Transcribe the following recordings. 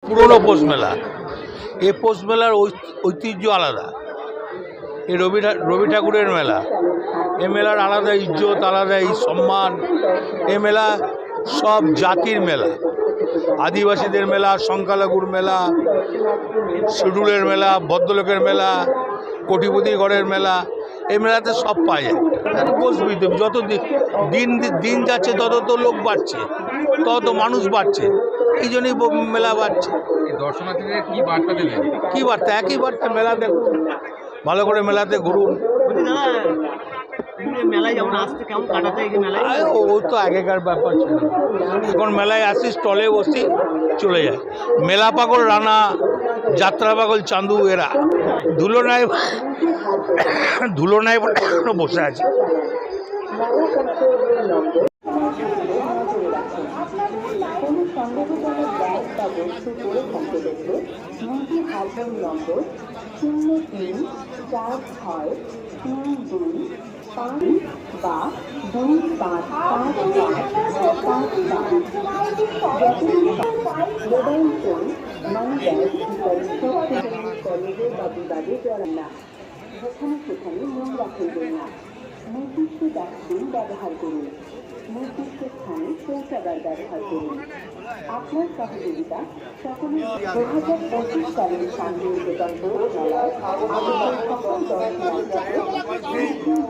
পুরনো পৌষ মেলা। এই পৌষ মেলার ঐতিহ্য আলাদা। এই রবি ঠাকুরের মেলা, এ মেলার আলাদা ইজ্জত, আলাদা সম্মান। এ মেলা সব জাতির মেলা, আদিবাসীদের মেলা, সংখ্যালঘুর মেলা, শিডিউলের মেলা, ভদ্রলোকের মেলা, কোটিপতি ঘরের মেলা। এই মেলাতে সব পাওয়া যায়। বসবি তো, যত দিন যাচ্ছে তত তো লোক বাড়ছে, তত মানুষ বাড়ছে, এই জন্যই মেলা বাড়ছে। দর্শনার্থীদের কি বার্তা দেবেন? কী বার্তা? একই বার্তা, মেলা দেখুন, ভালো করে মেলাতে ঘুরুন। মেলায় যেমন আসতে কেমন কাটাতে মেলায় ও তো আগেকার ব্যাপার ছিল, এখন মেলায় আসি, স্টলে বসি, চলে যায়। মেলা পাগল রানা, যাত্রা পাগল চান্দু, এরা ধুলো নাই বলে বসে আছে। সেখানে নোংরা ফেলবেন না। নির্দিষ্ট ডাস্টবিন ব্যবহার করুন। নির্দিষ্ট স্থানে শৌচাগার ব্যবহার করুন। আপনার সহযোগিতা সকলের 2025 সালের শান্তিনিকেতন পৌষ মেলায় আমাদের সকল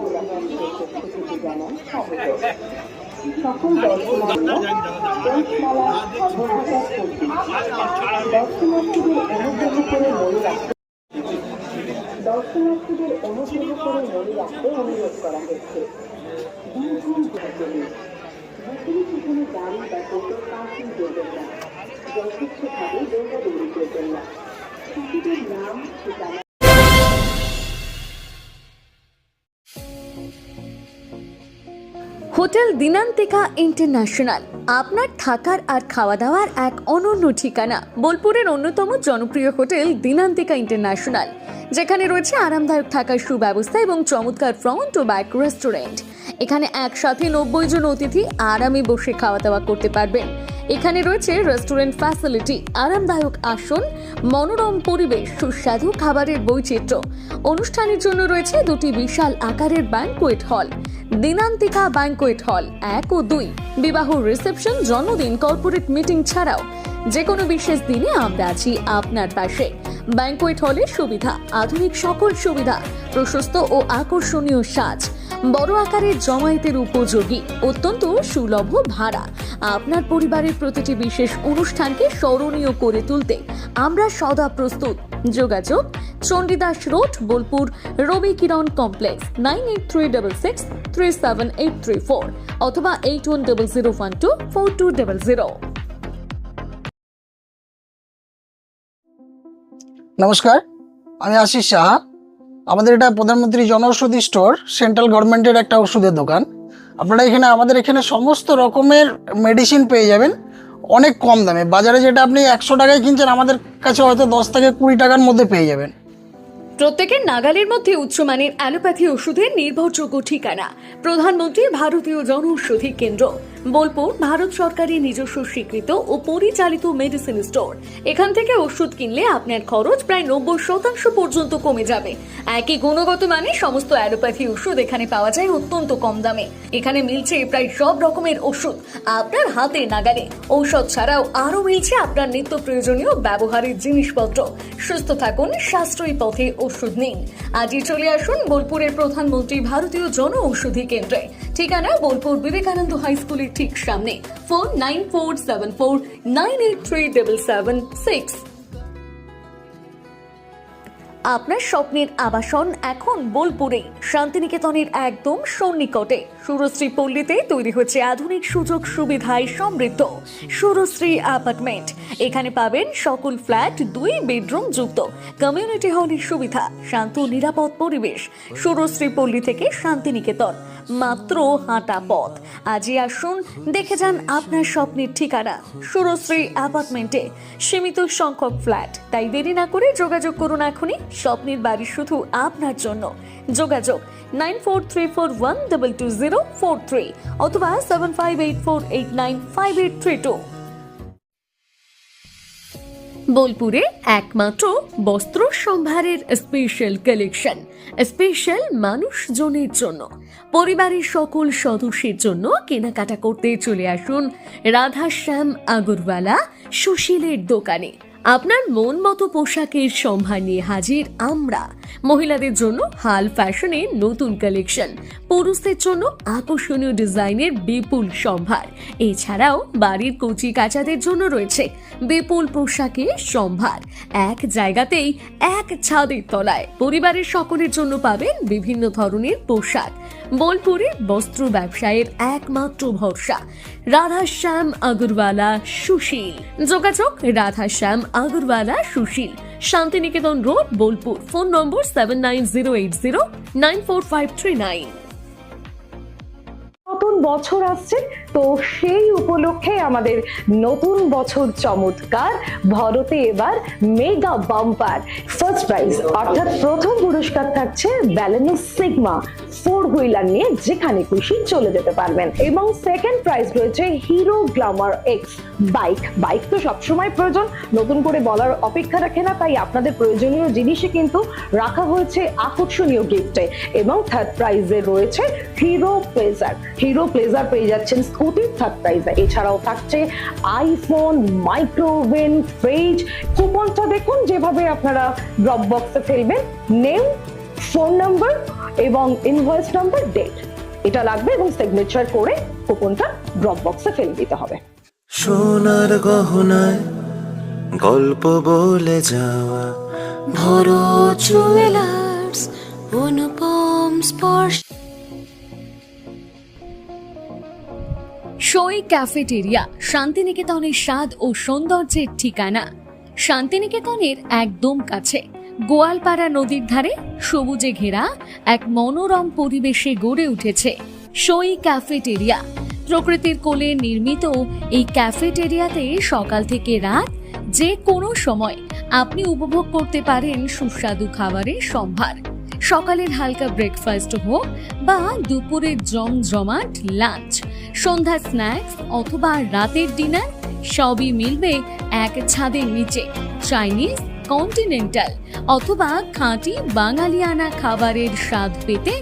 দর্শনার্থীকে জানান স্বাগত। সকল দর্শনার্থীরা পৌষ মেলা 2025 দর্শনার্থীদের অনুগ্রহ করে মনে রাখতে অনুরোধ করা হচ্ছে। দীর্ঘদিন ধরে সেখানে গাড়ি বা টোটোর পার্কিং করবেন না। যথেচ্ছভাবে দৌড়াদৌড়ি করবেন না। শিশুদের নাম, ঠিকানা। হোটেল দিনান্তিকা ইন্টারন্যাশনাল আপনার থাকার আর খাওয়া দাওয়ার এক অনন্য ঠিকানা। বোলপুরের অন্যতম জনপ্রিয় হোটেল দিনান্তিকা ইন্টারন্যাশনাল, যেখানে রয়েছে আরামদায়ক থাকার সুব্যবস্থা এবং চমৎকার ফ্রন্ট ও ব্যাক রেস্টুরেন্ট। এখানে একসাথে 90 জন অতিথি আরামে বসে খাওয়া দাওয়া করতে পারবেন। এখানে রয়েছে রেস্টুরেন্ট ফ্যাসিলিটি, আরামদায়ক আসন, মনোরম পরিবেশ, সুস্বাদু খাবারের বৈচিত্র্য। অনুষ্ঠানের জন্য রয়েছে দুটি বিশাল আকারের banquet hall, Dinantika banquet hall 1 ও 2। বিবাহ, রিসেপশন, জন্মদিন, কর্পোরেট মিটিং ছাড়াও যে কোনো বিশেষ দিনে আমরা আছি আপনার পাশে। ব্যাংকোয়েট হলের সুবিধা, আধুনিক সকল সুবিধা, প্রশস্ত ও আকর্ষণীয় সাজ, বড় আকারের জমায়েতের উপযোগী, অত্যন্ত সুলভ ভাড়া। আপনার পরিবারের প্রতিটি বিশেষ অনুষ্ঠানকে স্মরণীয় করে তুলতে আমরা সদা প্রস্তুত। যোগাযোগ চণ্ডীদাস রোড, বোলপুর, রবি কিরণ কমপ্লেক্স, 9836637834 অথবা 8100124200। নমস্কার, আমি আশিস সাহা। আমাদের এটা প্রধানমন্ত্রী জনঔষধি স্টোর, সেন্ট্রাল গভর্নমেন্টের একটা ওষুধের দোকান। আপনারা আমাদের এখানে সমস্ত রকমের মেডিসিন পেয়ে যাবেন অনেক কম দামে। বাজারে যেটা আপনি 100 টাকায় কিনছেন, আমাদের কাছে হয়তো 10 থেকে 20 টাকার মধ্যে পেয়ে যাবেন। প্রত্যেকের নাগালের মধ্যে উচ্চমানের অ্যালোপ্যাথি ওষুধের নির্ভরযোগ্য ঠিকানা প্রধানমন্ত্রী ভারতীয় জনঔষধি কেন্দ্র, বোলপুর, ভারত সরকারের নিজস্ব স্বীকৃত ও পরিচালিত মেডিসিন স্টোর। এখান থেকে ওষুধ কিনলে আপনার খরচ প্রায় 90% পর্যন্ত কমে যাবে। একই গুণগত মানে সমস্ত অ্যালোপ্যাথি ওষুধ এখানে পাওয়া যায় অত্যন্ত কম দামে। এখানে মিলছে প্রায় সব রকমের ওষুধ আপনার হাতে নাগালে। ঔষধ ছাড়াও আরও মিলছে আপনার নিত্য প্রয়োজনীয় ব্যবহারের জিনিসপত্র। সুস্থ থাকুন, সাশ্রয়ী পথে ওষুধ নিন। আজই চলে আসুন বোলপুরের প্রধানমন্ত্রী ভারতীয় জনঔষধি কেন্দ্রে। ঠিকানা বোলপুর বিবেকানন্দ হাই স্কুলের ঠিক সামনে। ফোন 9474983776। আপনার স্বপ্নের আবাসন এখন বোলপুরে, শান্তিনিকেতনের একদম সন্নিকটে। সুরশ্রী পল্লীতে তৈরি হচ্ছে আধুনিক সুযোগ সুবিধায় সমৃদ্ধ সুরশ্রী অ্যাপার্টমেন্ট। এখানে পাবেন সকল ফ্ল্যাট 2 বেডরুম যুক্ত, কমিউনিটি হলের সুবিধা, শান্ত নিরাপদ পরিবেশ। সুরশ্রী পল্লী থেকে শান্তিনিকেতন মাত্র হাঁটা পথ। আজই আসুন, দেখে যান আপনার স্বপ্নের ঠিকানা সুরশ্রী অ্যাপার্টমেন্টে। সীমিত সংখ্যক ফ্ল্যাট, তাই দেরি না করে যোগাযোগ করুন এখনই। স্বপ্নের বাড়ি শুধু আপনার জন্য। যোগাযোগ 9434122043 অথবা 7584895832। বোলপুরে একমাত্র বস্ত্র সম্ভারের স্পেশাল কালেকশন, স্পেশাল মানুষজনের জন্য, পরিবারের সকল সদস্যের জন্য কেনাকাটা করতে চলে আসুন রাধাশ্যাম আগরওয়ালা সুশীলের দোকানে। আপনার মন মতো পোশাকের সম্ভার নিয়ে হাজির আমরা। মহিলাদের জন্য হাল ফ্যাশনের নতুন কালেকশন, পুরুষদের জন্য আকর্ষণীয় ডিজাইনের বিপুল সম্ভার। এছাড়াও বাড়ির কচি কাচাদের জন্য রয়েছে বিপুল পোশাকের সম্ভার। এক জায়গাতেই এক ছাদের তলায় পরিবারের সকলের জন্য পাবেন বিভিন্ন ধরনের পোশাক। বোলপুরে বস্ত্র ব্যবসায়ের একমাত্র ভরসা রাধাশ্যাম আগরওয়ালা সুশীল। যোগাযোগ Radhashyam Agarwala Sushil, Shantiniketan road, Bolpur. Phone number 7908094539। নতুন বছর আসছে, তো সেই উপলক্ষে আমাদের নতুন বছর চমৎকার ভরতে এবার মেগা বাম্পার ফার্স্ট প্রাইজ, অর্থাৎ প্রথম পুরস্কার থাকছে ব্যালেনো সিগমা 4 হুইলার নিয়ে যেখানে খুশি চলে যেতে পারবেন, এবং সেকেন্ড প্রাইজ রয়েছে হিরো গ্ল্যামার এক্স বাইক তো সবসময় প্রয়োজন, নতুন করে বলার অপেক্ষা রাখে না, তাই আপনাদের প্রয়োজনীয় জিনিসে কিন্তু রাখা হয়েছে আকর্ষণীয় গিফটে। এবং থার্ড প্রাইজে রয়েছে হিরো প্লেজার পেয়ে যাচ্ছেন স্কুটির থার্ড প্রাইজে। এছাড়াও থাকছে আইফোন, মাইক্রোওভেন, ফ্রিজ। কুপনটা দেখুন যেভাবে আপনারা ড্রপ বক্সে ফেলবেন, নেম, ফোন নাম্বার এবং ইনভয়েস নাম্বার, ডেট এটা লাগবে, এবং সিগনেচার করে কুপনটা ড্রপ বক্সে ফেলে দিতে হবে। সোনার গহনায় গল্প বলে যাওয়া ভরো জুয়েলার্স, অনুপম স্পর্শ। সই ক্যাফেটেরিয়া, শান্তিনিকেতনের স্বাদ ও সৌন্দর্যের ঠিকানা। শান্তিনিকেতনের একদম কাছে গোয়ালপাড়া নদীর ধারে সবুজে ঘেরা এক মনোরম পরিবেশে গড়ে উঠেছে সই ক্যাফেটেরিয়া। প্রকৃতির কোলে নির্মিত এই ক্যাফেটেরিয়াতে সকাল থেকে রাত যে কোনো সময় আপনি উপভোগ করতে পারেন সুস্বাদু খাবারের সম্ভার। সকালের হালকা ব্রেকফাস্ট হোক বা দুপুরের জমজমাট লাঞ্চ, সন্ধ্যার স্ন্যাক্স অথবা রাতের ডিনার, সবই মিলবে এক ছাদের নিচে। চাইনিজ, কন্টিনেন্টাল অথবা খাঁটি বাঙালিয়ানা খাবারের স্বাদ পেতে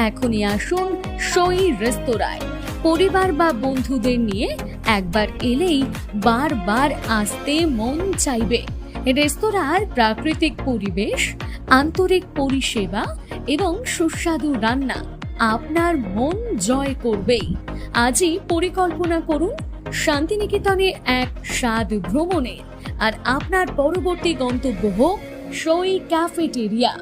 এখনই আসুন সই রেস্তোরাঁয়। পরিবার বা বন্ধুদের নিয়ে একবার এলেই বারবার আসতে মন চাইবে। রেস্তোরাঁর প্রাকৃতিক পরিবেশ, আন্তরিক পরিষেবা এবং সুস্বাদু রান্না আপনার মন জয় করবেই। আজই পরিকল্পনা করুন শান্তিনিকেতনে এক স্বাদ ভ্রমণের, আর আপনার পরবর্তী গন্তব্য হোক সই ক্যাফেটেরিয়া।